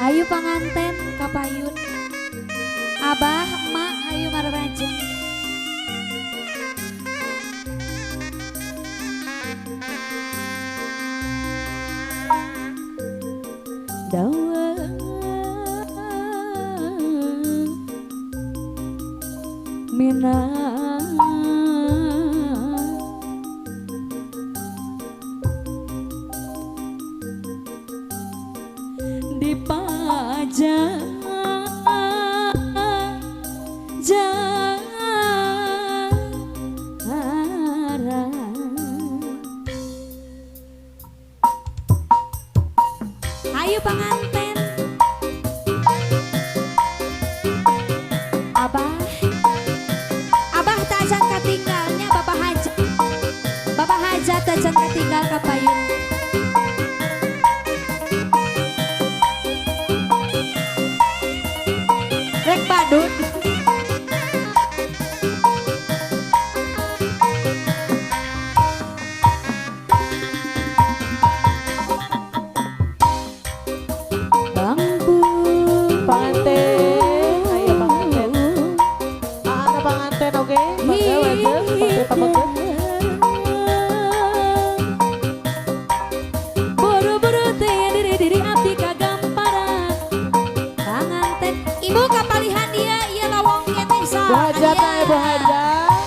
Ayu panganten kapayun. Abah, emak, ayu mararajeng. Dawang minang di pajak ayo panganten Abah Abah tak ajan katinggalnya Bapak hajat tak ajan katinggal kapayun rek badut buru-buru teh diri abdi kagamparan panganten ibu kapalihan dia iya lawong teh sa Bohajat bohajat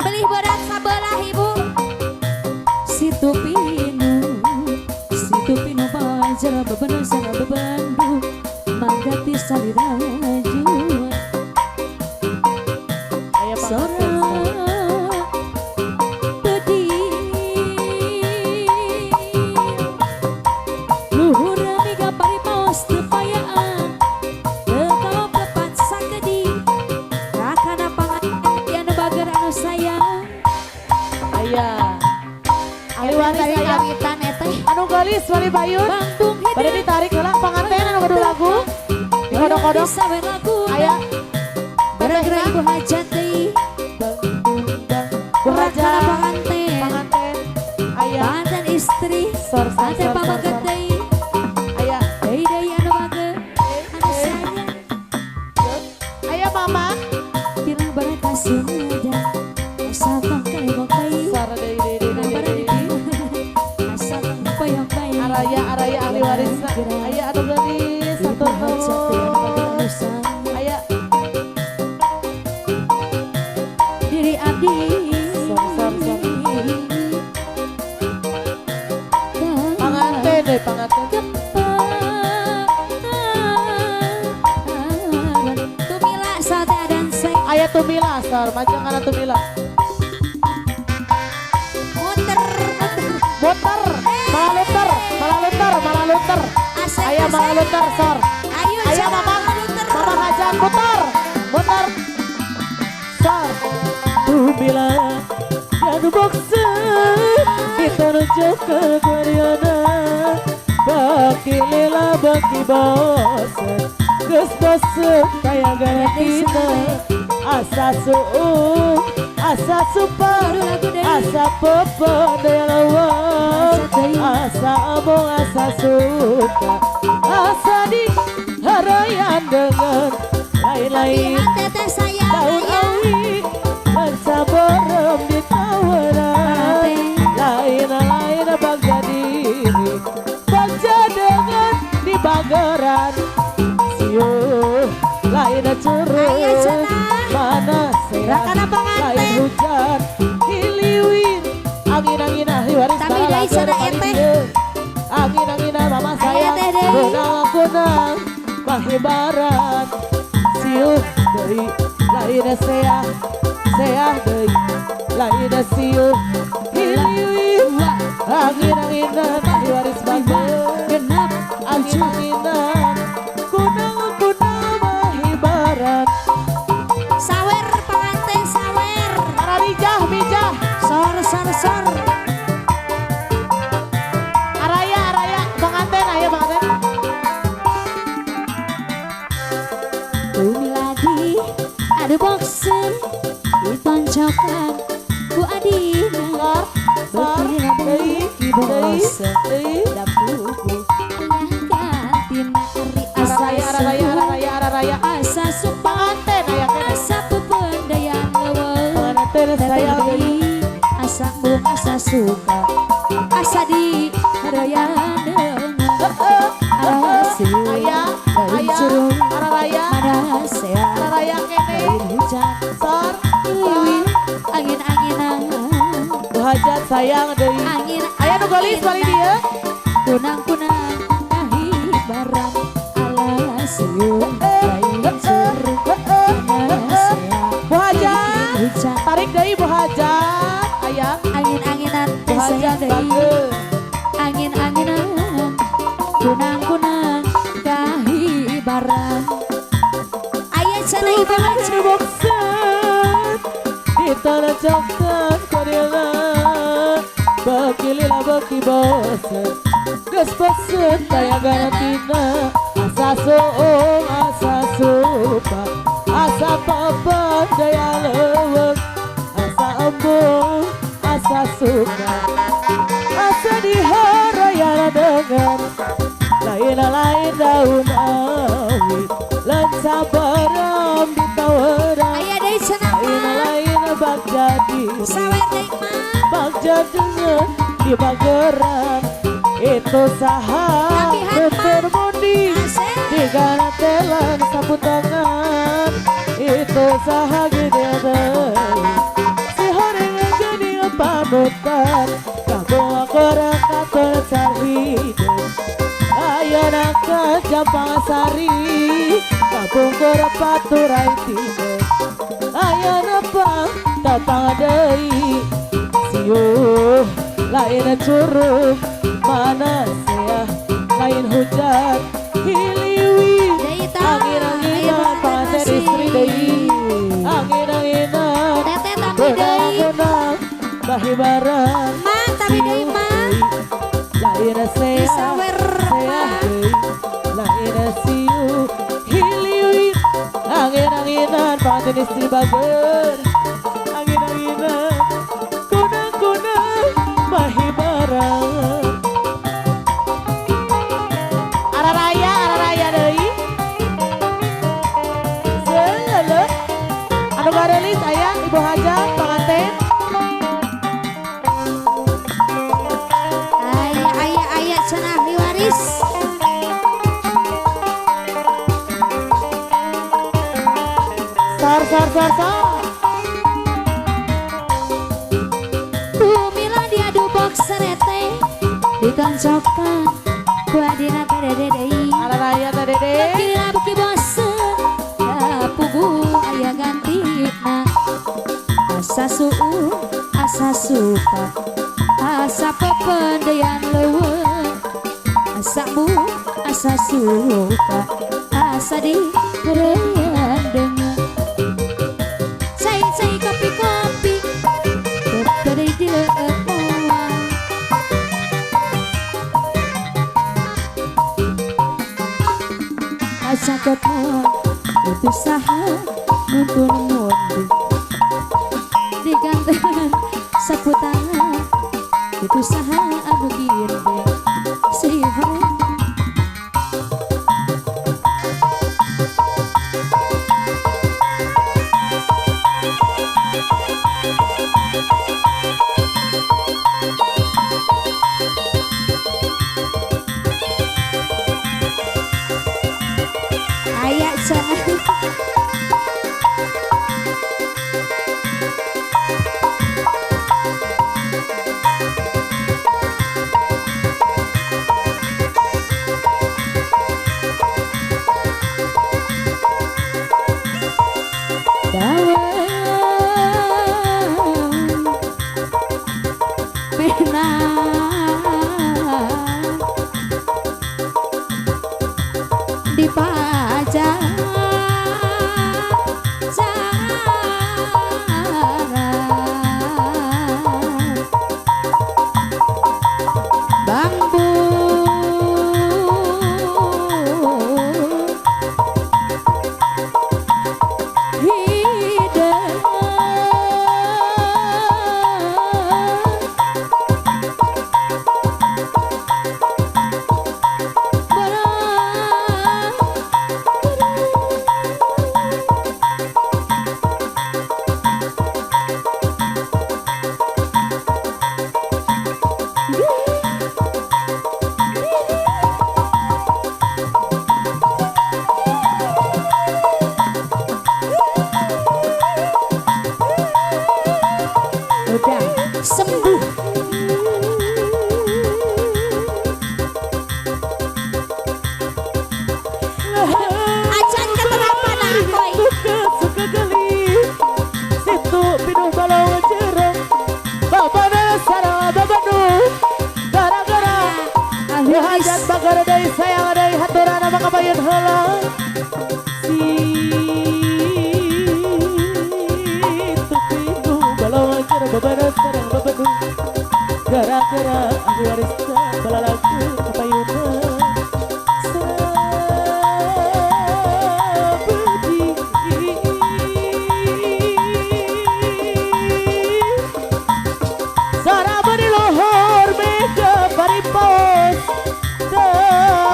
beli berat sabelah ibu situ pinu bajara bebenah sana bebandu manggati saliraju sora pedih luhur miga paripaos tepayaan tekau tepat sakedi rakana panganten diana bager anu sayang aya ahli waris aya kawitan eteh anu gelis wali bayun Bandung hidup pada ditarik heula panganten anu kudu lagu dikodok-kodok sawer lagu aya gara-gara ibu hajat deui bohajat panganten panganten aya panganten istri sor panganten pamaget deui aya deui anu bager anu sayang aya mama tilang barat kasumada asal tong kaibok bayi sor tilang barat dipiu asal tong poyok bayi araya ahli waris aya anu gelis ibu satur hajat deui anu bager anu nuhun sayang aya diri abdi sor panganten deh panganten Tumila sate dan seng aya tumila sor majeng kana tumila muter muter malah luter asep aya malah luter sor ayo aya jangan mama muter mama hajan muter sor tumila anu bokse kita nunjuk ke Guariana baki lila baki bosen geus bosen kaya gaya kita asa suung asa super asa popo daya lawan asa abong asa suka asa di harayan dengan lain-lain lihat teteh sayang daun ya awi dan saborem di tawanan lain bagja diri bagja dengan di bageran siuh lain Ayo curug cenah. mana Rakana sehat panganten. lain hujan hiliwin angin-angin ahli waris Tapi dari sana eteh. angin-angin mama Aya sayang teh deui. kunang-kunang mahibaran siuh deui lain seah deui lain siuh hiliwin angin-anginan ahli waris bagus genap angin-anginan kunang-kunang mahibaran sawer panganten sawer ararijah bijah sor araya penganten ayo penganten Tumiladi ada boxer ditonjokkan ku adina sor berkira deui di boxer deui dapuku indah kantin suka asa di harayan asih Ayah, mencurung arah raya, manasea arah raya kene, lain hujan sor, liwin angin-anginan hajat sayang deui. angin Aya nu gelis bali dia. kunang-kunang nahi barang ala siung lain curug manasea Bu hajat, hujan tarik deui Bu hajat. Aya, angin-anginan Bu hajat deui bageus. angin-anginan kunang-kunang kahi barang ayat sana ibu Nu boksan di tanah coklat kodela. Beki lila beki bosen, geus bosen taya garantina. Asa soong, asa supa, asa papan daya leuweung, asa embung, asa suka, asa diharayana dengan lain daun awi, lan sabaram ditawaran. ayat dari sana Lain bak jadi, sawer deui mah bak jadengan di bageran. Itu saha Tapihan, Ma. bermundi aseh di garatelan sapu tangan. Itu saha gede deui si horeng gede panutan. Kaboa korang kator hidup ayeuna ka Jampasari kabungkur paturai tiga ayeuna pang datang deui sieuh lain curug manasea lain hujan hiliwin deui tah angin-anginan pancen istri deui angin-anginan tete tapi deui benang-benang bahibaran mah tapi deui mah lain sea sawer mah lain siu hiliwin angin-anginan pancen istri bager angin-anginan kunang-kunang bahibaran arah raya deui seuleuh anu garelis aya ibu hajat panganten ayat sana waris sar Bumila diadu box serete ditonjokkan ku adina tadede deui arah raya teh dede kira beki bosen da pugu aya gantina asa suu asa suka asa pependean leuweung asa bu asa suka asa di harayan dengan cai kopi-kopi beri di leut moal asa kotmon itu saha nuntun mundi digantengan sapu tangan itu saha anu ginde si horeng ayat sana dipajang bambu kapayun heula si tupidu balongan cara babana sareng babadu gara-gara ahli warisna balalaku kapayunna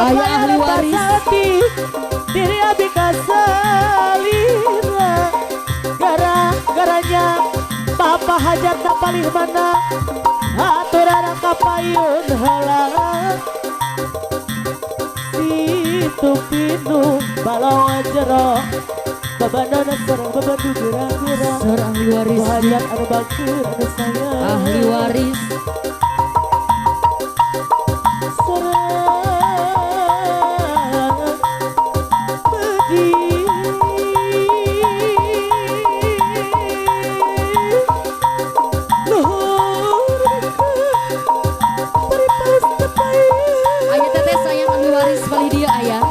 Ayah ahli waris diri abi kasalina gara-garanya papa hajat tak paling mana aturan kapayun heula situ pinu balongan jero babanana sareng babadu geura-geura seorang ahli waris hajat anu bakeur anu sayang ahli waris ayah teteh sayang ahli waris balik dia ayah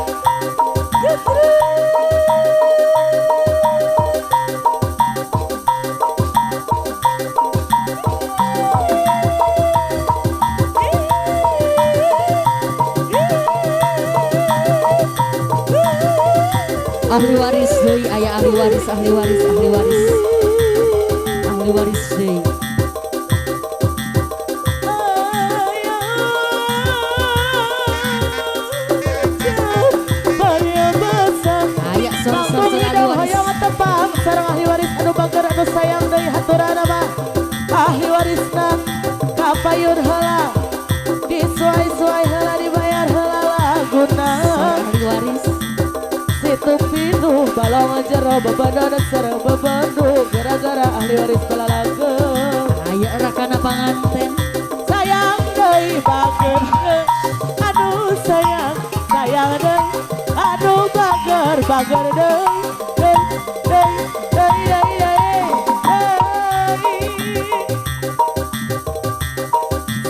ahli waris deui ayah ahli waris ahli waris ahli waris ahli waris deui ayah sok-sok ahli waris hayang tepang sareng ahli waris anu bager anu sayang deui haturana mah ahli warisna kapayun heula disuai-suai heula dibayar heula laguna ahli waris situ pinu balongan jero babanana sareng babandu gara-gara ahli waris balalaga ayah rakana panganten sayang deui bager anu sayang deui anu bager deui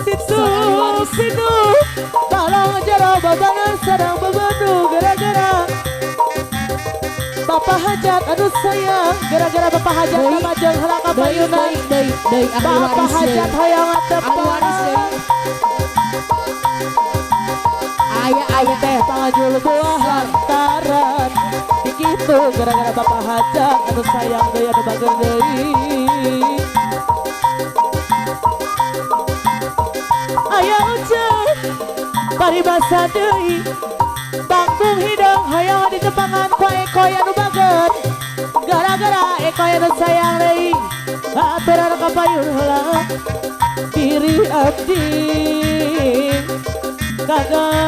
situ pinu balongan jero babanana sareng babandu gara-gara Bapak hajat aduh sayang gara-gara bapak hajat nama jeung heula kapayuna deui ahli bapak waris hajat hayang ahli waris tepang ayah teh pangajul buah lantaran dikitu gara-gara bapak hajat aduh sayang deui anu bager deui aya ujang paribasa deui Bangkung hidung hayang di tepangan ku ekoy anu bager gara-gara ekoy anu sayang deui aturan kapayun heula diri abdi kagak